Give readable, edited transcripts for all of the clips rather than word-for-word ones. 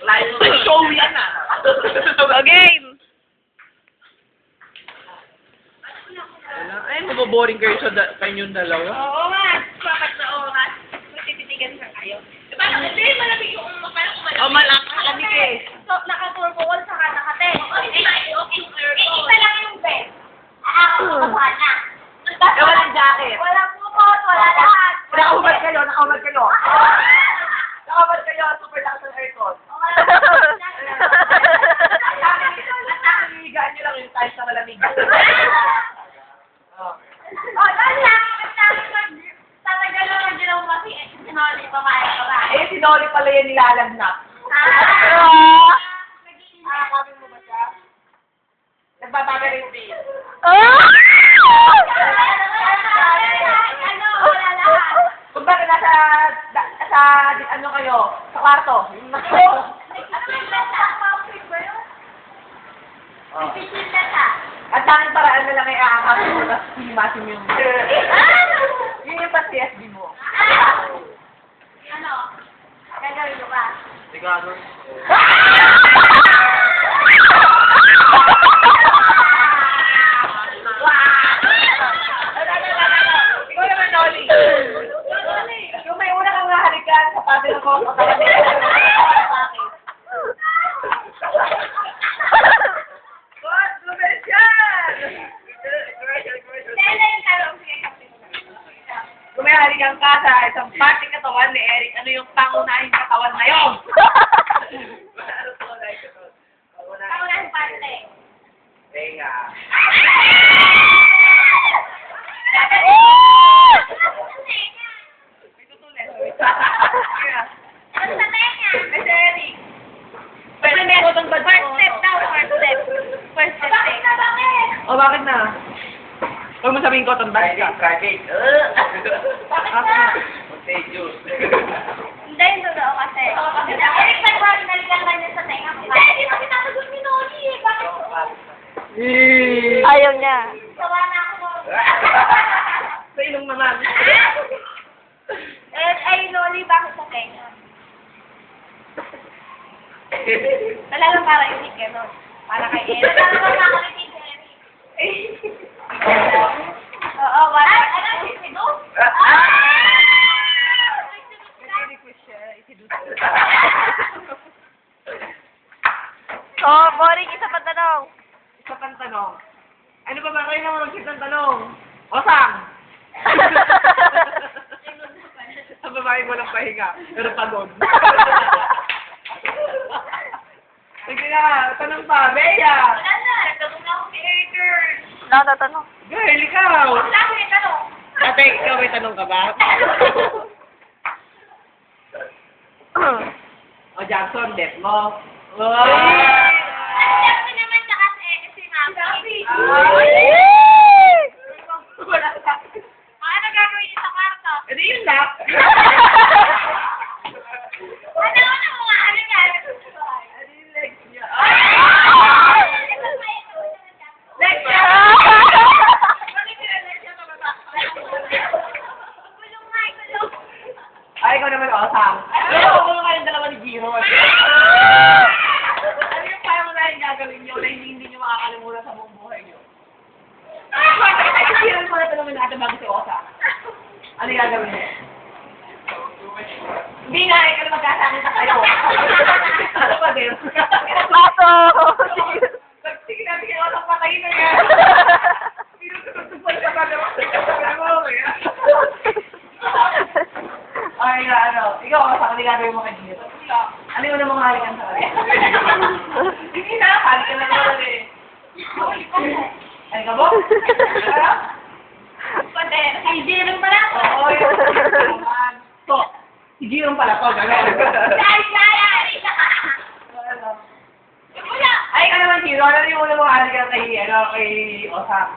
Live show yan ah. Game! Ay, maboboring kayo sa kanyong dalawa. Oo nga, sapat na oras. Magtititigan ka kayo. Diba, kasi malamig yung parang Oh, malamig eh. So, naka-turbo wall, saka naka-10. Isa lang yung bed. Nakakakuha na. Walang jacket. Walang pupot, wala lahat. Nakahubad kayo. Nakahubad kayo, super lakas ng aircon. Higaan nyo lang yung tiles na malamig. Oh, doon lang. Tatagal lang ang ginawa mo kasi sinoli pa maaari ka ba? Eh, si Dolly pala yan nilalagnat. Kami mo ba siya? Nagbabaga rin din. Ano, wala lahat. Kung bakit nasa ano kayo, sa kwarto. Ano yung lasa? Pang-trip ba yun? Pipitin na ka. At tanging paraan na lang ay aakapin mo, tapos hilimasin yung... Yun yung pa-CSB mo. Ano? Gagawin mo ba? Sigado. Ikaw naman, Dolly. Yung may una kang nahalikan sa paddle ko, kapatid ko. What? Lumes yan! Kailan yung tanong? Sige, kapit mo. Kung may halikan ka sa isang parting katawan ni Eric, ano yung pangunahing katawan ngayon? Ano pangunahing katawan? Paulan parte. Tenga. May tutulis. Ano sa tenga? Miss Eric. Pwede may utang ba? First step daw, first step. First step. Bakit na, bakit? O, bakit na? Huwag mo sabihin ko, tambay ka. Private. Bakit na? Contagious. Hindi, yung totoo kasi. Eric, nag-work, nalikan ka niya sa tenga. Hindi, hindi mo sinatagot ni Noli eh. Bakit? Ayaw niya. Sawa na ako. Sa ilong naman. Ay, Noli, bakit sa tenga? Talagang para yung no? Para kay Eric. Talagang makalit ni Eric. Oo, wala. Ano, sisido? Oh, boring. Isa pa tanong. Isa pang tanong. Ano ba ba kayo naman mag-sit ng tanong? Osang! Ang babae mo ng pahinga, pero pagod. Sige na, tanong pa, Bea! Wala na. Nagtanong na ako si Eric. Natatanong. Girl, ikaw! Wala ko yung tanong. Ate, ikaw may tanong ka ba? O Jackson, bet mo. Ang step ko naman tsaka si Mami. Wala ka. Ano gagawin niyo sa kwarto? E di yun lang. Ano mga ano yan? Ano yung legs niya? Legs niya! Gulong nga, gulong. Ay, ikaw naman, Osang. Ano ko kayong dalawa ni Giro? Ano yung parang mo na yung gagawin nyo na hindi nyo makakalimutan sa buong buhay nyo? Ay, kasiran mo na tanongin natin bago si Osang. Ano yung gagawin nyo? Hindi na, ikaw na magkasangit na kayo. Ano ba din? Maso! Sige na, sige, Osang patayin na yan. Pinututupal ka ba naman? Ay, ano, ikaw, Osang, ano yung gagawin mo kay Giro? Ano yung unang mga halikan sa kanya? Hindi na, halikan na naman eh. Ay, ka ba? Pwede. Ay, Jerome pala. Oo, yun. So, si Jerome pala to, gano'n. Ay, wala. Ay, ka naman, Giro. Ano yung unang mga halikan kay Osang?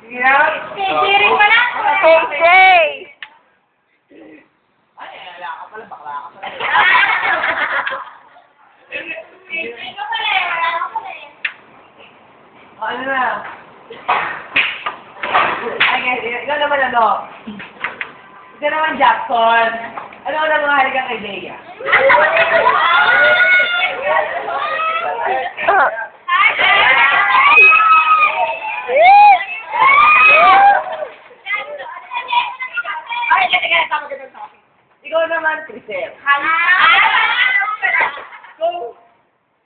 Sige na. Kay Jerome pala. KJ! Ay, wala ka pala, bakla ka pala. Kay Jerome pala eh. Wala ka pala eh. O, ano na? Ay, guys, ikaw naman ano? Ito naman, Jackson. Ano na mga halikan kay Leia? Ay, teka, tama ka ng topic. Ikaw naman, Crisel. Kung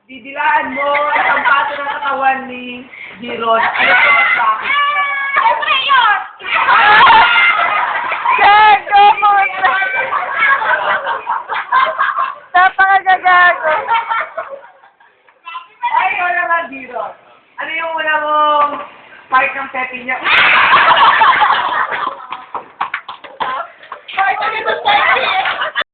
didilaan mo ang pato ng katawan ni Jiron, ano to at bakit? Gago mo! Napakagagago. Ay, ikaw naman, Jiron. Ano yung una mong part ng pepe niya?